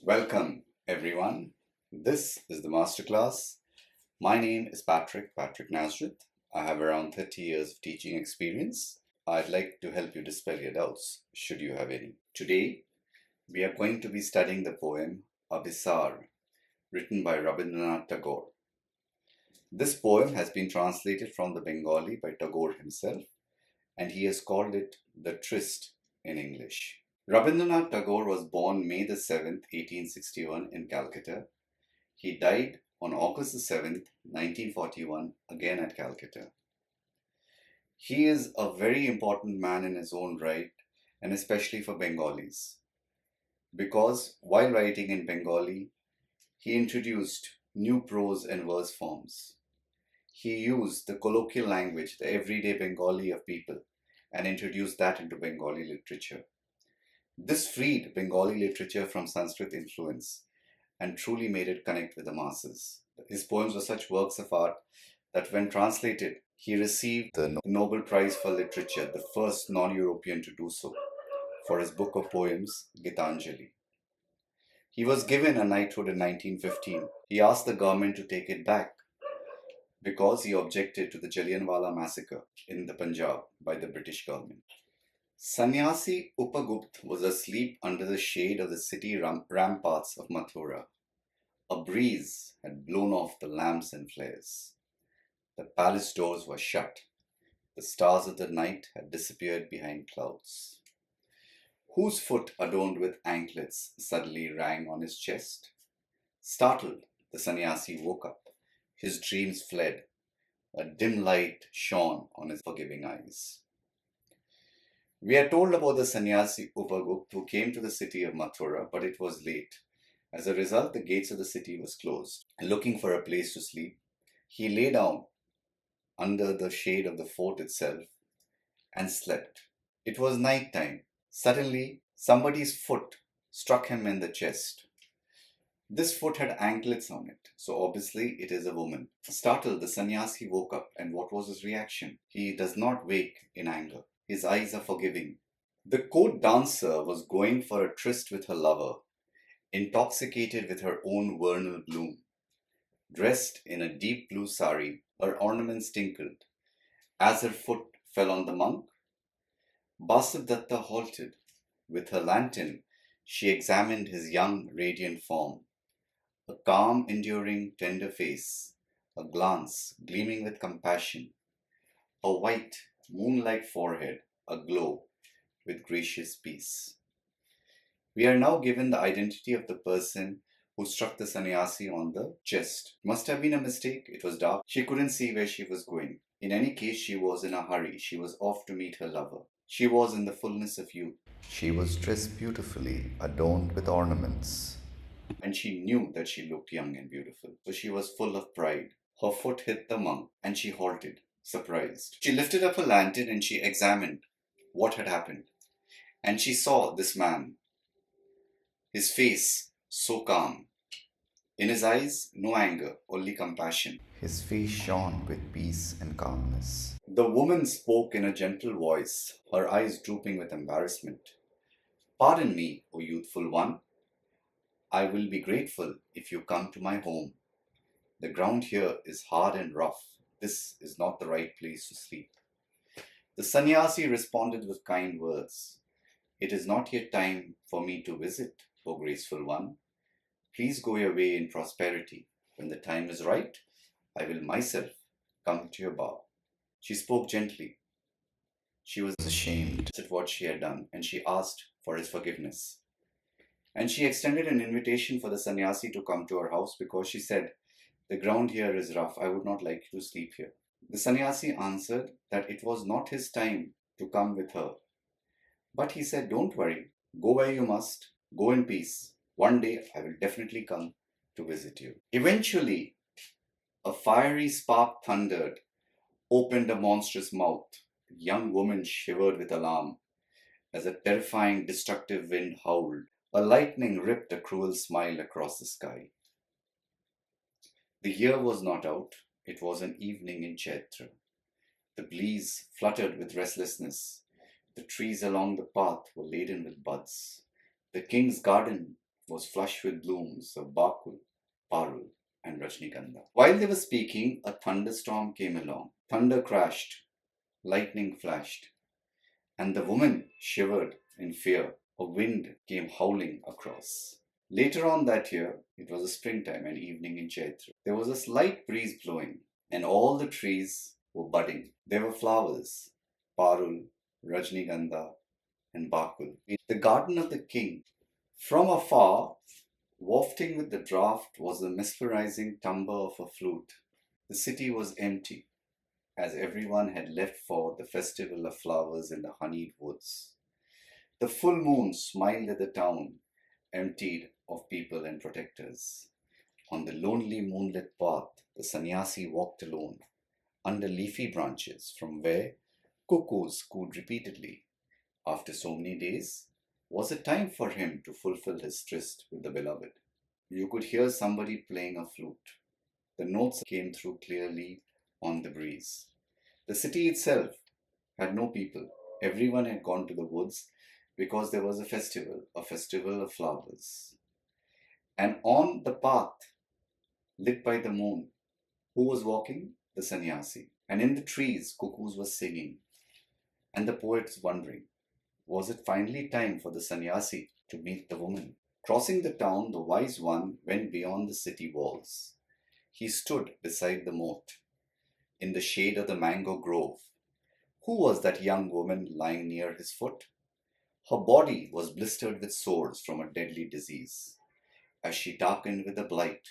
Welcome, everyone. This is the Masterclass. My name is Patricknazareth. I have around 30 years of teaching experience. I'd like to help you dispel your doubts, should you have any. Today, we are going to be studying the poem Abhisara, written by Rabindranath Tagore. This poem has been translated from the Bengali by Tagore himself, and he has called it The Tryst in English. Rabindranath Tagore was born May the 7th, 1861 in Calcutta. He died on August the 7th, 1941, again at Calcutta. He is a very important man in his own right, and especially for Bengalis, because while writing in Bengali, he introduced new prose and verse forms. He used the colloquial language, the everyday Bengali of people, and introduced that into Bengali literature. This freed Bengali literature from Sanskrit influence and truly made it connect with the masses. His poems were such works of art that when translated, he received the Nobel Prize for Literature, the first non-European to do so, for his book of poems, Gitanjali. He was given a knighthood in 1915. He asked the government to take it back because he objected to the Jallianwala massacre in the Punjab by the British government. Sannyasi Upagupt was asleep under the shade of the city ramparts of Mathura. A breeze had blown off the lamps and flares. The palace doors were shut. The stars of the night had disappeared behind clouds. Whose foot adorned with anklets suddenly rang on his chest? Startled, the sannyasi woke up. His dreams fled. A dim light shone on his forgiving eyes. We are told about the sannyasi Upagupt who came to the city of Mathura, but it was late. As a result, the gates of the city was closed. Looking for a place to sleep, he lay down under the shade of the fort itself and slept. It was night time. Suddenly, somebody's foot struck him in the chest. This foot had anklets on it, so obviously it is a woman. Startled, the sannyasi woke up, and what was his reaction? He does not wake in anger. His eyes are forgiving. The court dancer was going for a tryst with her lover, intoxicated with her own vernal bloom. Dressed in a deep blue sari, her ornaments tinkled. As her foot fell on the monk, Basavdatta halted. With her lantern, she examined his young, radiant form. A calm, enduring, tender face, a glance gleaming with compassion, a white, moon-like forehead aglow with gracious peace. We are now given the identity of the person who struck the sannyasi on the chest. Must have been a mistake. It was dark. She couldn't see where she was going. In any case, she was in a hurry. She was off to meet her lover. She was in the fullness of youth. She was dressed beautifully, adorned with ornaments. And she knew that she looked young and beautiful. So she was full of pride. Her foot hit the monk and she halted, surprised. She lifted up her lantern and she examined what had happened. And she saw this man, his face so calm. In his eyes, no anger, only compassion. His face shone with peace and calmness. The woman spoke in a gentle voice, her eyes drooping with embarrassment. Pardon me, O youthful one. I will be grateful if you come to my home. The ground here is hard and rough. This is not the right place to sleep. The sannyasi responded with kind words. It is not yet time for me to visit, O graceful one. Please go your way in prosperity. When the time is right, I will myself come to your bar. She spoke gently. She was ashamed at what she had done, and she asked for his forgiveness. And she extended an invitation for the sannyasi to come to her house because she said, the ground here is rough. I would not like you to sleep here. The sannyasi answered that it was not his time to come with her. But he said, don't worry. Go where you must. Go in peace. One day I will definitely come to visit you. Eventually, a fiery spark thundered, opened a monstrous mouth. The young woman shivered with alarm as a terrifying, destructive wind howled. A lightning ripped a cruel smile across the sky. The year was not out. It was an evening in Chaitra. The breeze fluttered with restlessness. The trees along the path were laden with buds. The king's garden was flush with blooms of bakul, parul, and rajnigandha. While they were speaking, a thunderstorm came along. Thunder crashed, lightning flashed, and the woman shivered in fear. A wind came howling across. Later on that year, it was a springtime and evening in Chaitra. There was a slight breeze blowing, and all the trees were budding. There were flowers, parul, rajnigandha, and bakul. The garden of the king. From afar, wafting with the draught, was the mesmerizing timbre of a flute. The city was empty, as everyone had left for the festival of flowers in the honeyed woods. The full moon smiled at the town, emptied of people and protectors. On the lonely moonlit path, the sannyasi walked alone, under leafy branches, from where cuckoos cooed repeatedly. After so many days, was it time for him to fulfill his tryst with the beloved? You could hear somebody playing a flute. The notes came through clearly on the breeze. The city itself had no people. Everyone had gone to the woods because there was a festival of flowers. And on the path, lit by the moon, who was walking? The sannyasi. And in the trees, cuckoos were singing. And the poet was wondering, was it finally time for the sannyasi to meet the woman? Crossing the town, the wise one went beyond the city walls. He stood beside the moat, in the shade of the mango grove. Who was that young woman lying near his foot? Her body was blistered with sores from a deadly disease. As she darkened with the blight,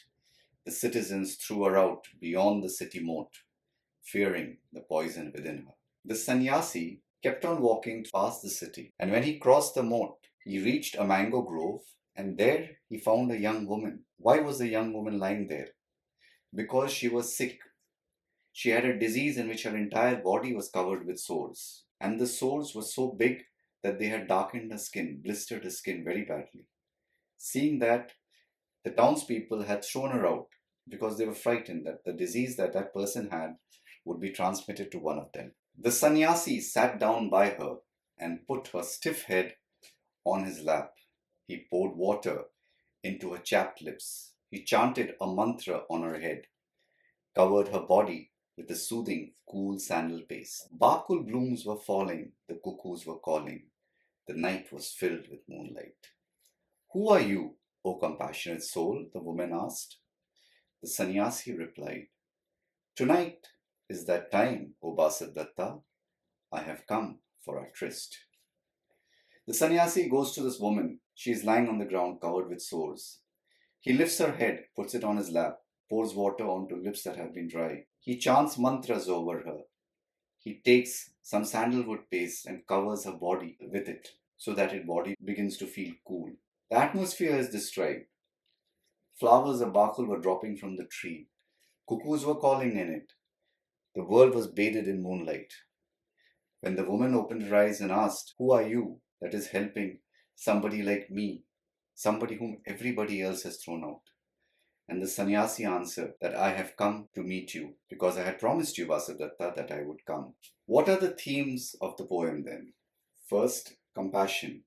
the citizens threw her out beyond the city moat, fearing the poison within her. The sannyasi kept on walking past the city, and when he crossed the moat, he reached a mango grove, and there he found a young woman. Why was the young woman lying there? Because she was sick. She had a disease in which her entire body was covered with sores, and the sores were so big that they had darkened her skin, blistered her skin very badly. Seeing that, the townspeople had thrown her out because they were frightened that the disease that that person had would be transmitted to one of them. The sannyasi sat down by her and put her stiff head on his lap. He poured water into her chapped lips. He chanted a mantra on her head, covered her body with a soothing, cool sandal paste. Bakul blooms were falling, the cuckoos were calling. The night was filled with moonlight. Who are you, O compassionate soul? The woman asked. The sannyasi replied, Tonight is that time, O Basadatta. I have come for our tryst. The sannyasi goes to this woman. She is lying on the ground covered with sores. He lifts her head, puts it on his lap, pours water onto lips that have been dry. He chants mantras over her. He takes some sandalwood paste and covers her body with it so that her body begins to feel cool. The atmosphere is described. Flowers of bakul were dropping from the tree. Cuckoos were calling in it. The world was bathed in moonlight. When the woman opened her eyes and asked, Who are you that is helping somebody like me, somebody whom everybody else has thrown out? And the sannyasi answered that I have come to meet you because I had promised you, Vasadatta, that I would come. What are the themes of the poem then? First, compassion.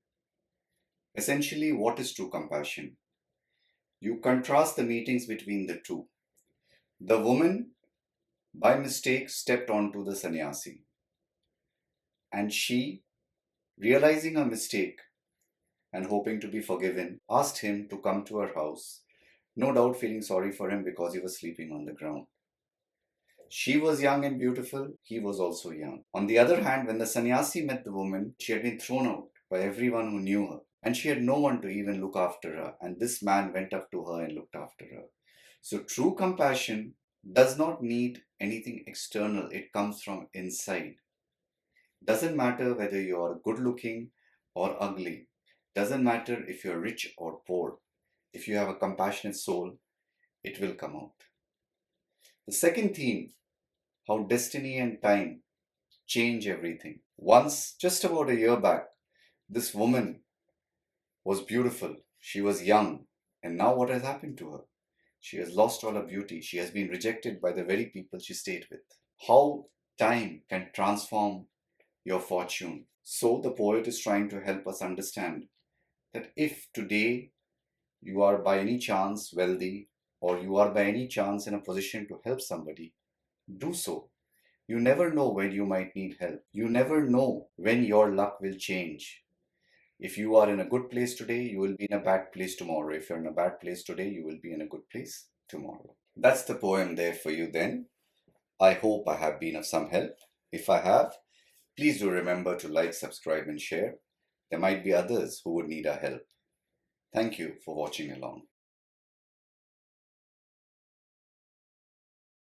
Essentially, what is true compassion? You contrast the meetings between the two. The woman, by mistake, stepped onto the sannyasi. And she, realizing her mistake and hoping to be forgiven, asked him to come to her house, no doubt feeling sorry for him because he was sleeping on the ground. She was young and beautiful, he was also young. On the other hand, when the sannyasi met the woman, she had been thrown out by everyone who knew her, and she had no one to even look after her, and this man went up to her and looked after her. So true compassion does not need anything external, it comes from inside. Doesn't matter whether you are good looking or ugly, doesn't matter if you're rich or poor. If you have a compassionate soul, it will come out. The second theme, how destiny and time change everything. Once, just about a year back, this woman was beautiful. She was young. And now what has happened to her? She has lost all her beauty. She has been rejected by the very people she stayed with. How time can transform your fortune. So the poet is trying to help us understand that if today you are by any chance wealthy, or you are by any chance in a position to help somebody, do so. You never know when you might need help. You never know when your luck will change. If you are in a good place today, you will be in a bad place tomorrow. If you're in a bad place today, you will be in a good place tomorrow. That's the poem there for you then. I hope I have been of some help. If I have, please do remember to like, subscribe, and share. There might be others who would need our help. Thank you for watching along.